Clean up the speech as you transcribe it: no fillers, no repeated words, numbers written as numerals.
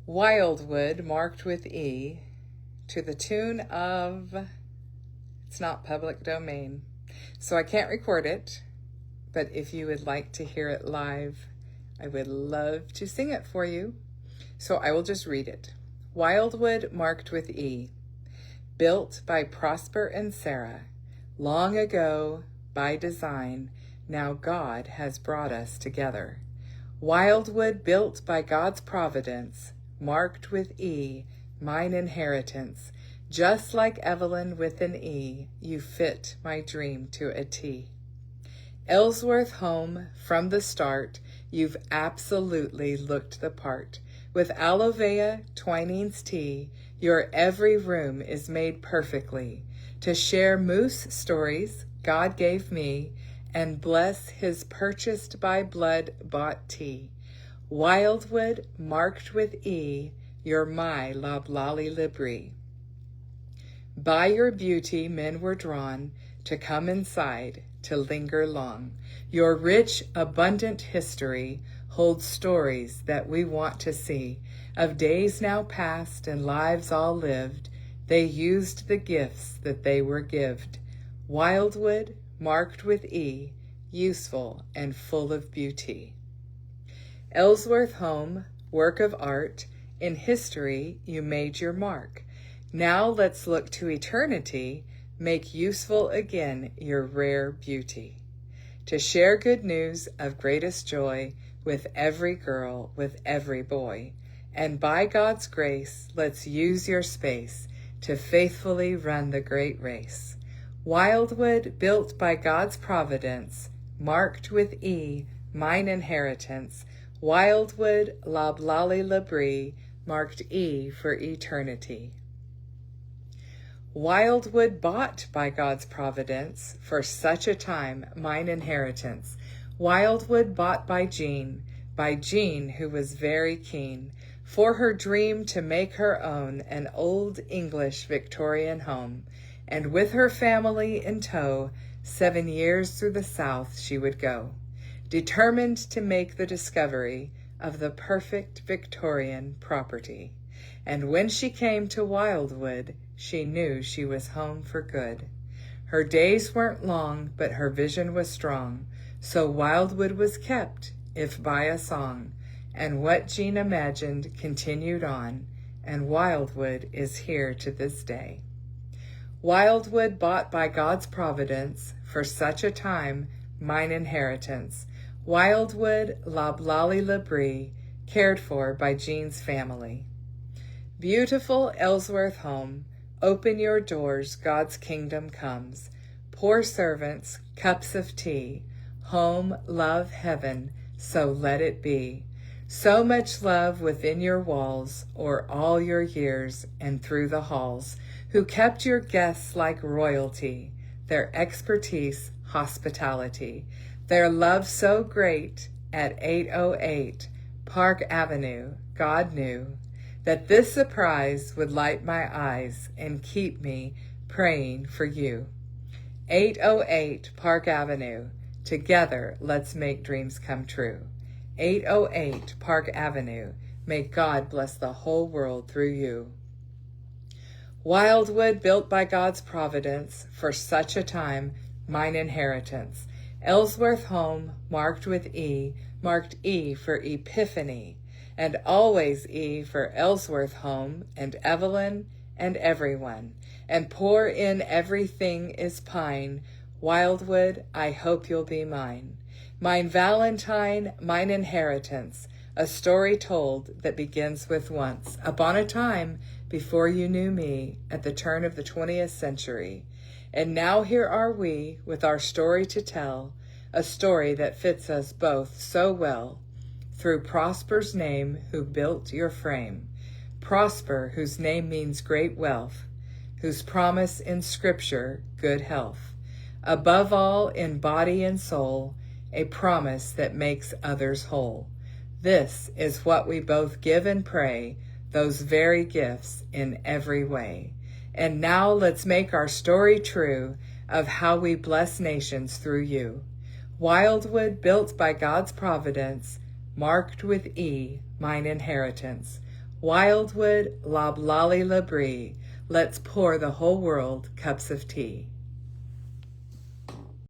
Wildwood, marked with E, to the tune of, it's not public domain, so I can't record it, but if you would like to hear it live, I would love to sing it for you. So I will just read it. Wildwood, marked with E, built by Prosper and Sarah, long ago by design, now God has brought us together. Wildwood, built by God's providence, marked with E, mine inheritance. Just like Evelyn with an E, you fit my dream to a T. Ellsworth home, from the start, you've absolutely looked the part. With aloe vera, Twining's tea, your every room is made perfectly to share moose stories God gave me and bless his purchased by blood-bought tea. Wildwood, marked with E, you're my loblolly libri. By your beauty men were drawn to come inside, to linger long. Your rich, abundant history holds stories that we want to see, of days now past and lives all lived. They used the gifts that they were gived. Wildwood, marked with E, useful and full of beauty. Ellsworth home, work of art, in history you made your mark. Now let's look to eternity, make useful again your rare beauty. To share good news of greatest joy with every girl, with every boy. And by God's grace, let's use your space to faithfully run the great race. Wildwood, built by God's providence, marked with E, mine inheritance. Wildwood, loblolly labrie, marked E for eternity. Wildwood, bought by God's providence, for such a time, mine inheritance. Wildwood, bought by Jean who was very keen, for her dream to make her own an old English Victorian home, and with her family in tow, 7 years through the South she would go, determined to make the discovery of the perfect Victorian property. And when she came to Wildwood, she knew she was home for good. Her days weren't long, but her vision was strong, so Wildwood was kept, if by a song, and what Jean imagined continued on, and Wildwood is here to this day. Wildwood, bought by God's providence, for such a time, mine inheritance. Wildwood, loblolly labrie, cared for by Jean's family. Beautiful Ellsworth home, open your doors, God's kingdom comes. Poor servants, cups of tea, home, love, heaven, so let it be. So much love within your walls, o'er all your years and through the halls, who kept your guests like royalty, their expertise, hospitality, their love so great at 808 Park Avenue, God knew that this surprise would light my eyes and keep me praying for you. 808 Park Avenue, together let's make dreams come true. 808 Park Avenue, may God bless the whole world through you. Wildwood, built by God's providence, for such a time, mine inheritance. Ellsworth home, marked with E, marked E for Epiphany, and always E for Ellsworth home, and Evelyn, and everyone. And pour in everything is pine. Wildwood, I hope you'll be mine. Mine Valentine, mine inheritance, a story told that begins with once, upon a time before you knew me, at the turn of the 20th century. And now here are we, with our story to tell, a story that fits us both so well. Through Prosper's name, who built your frame. Prosper, whose name means great wealth, whose promise in Scripture, good health. Above all, in body and soul, a promise that makes others whole. This is what we both give and pray, those very gifts in every way. And now let's make our story true of how we bless nations through you. Wildwood, built by God's providence, marked with E, mine inheritance. Wildwood, lob lolly labrie, let's pour the whole world cups of tea.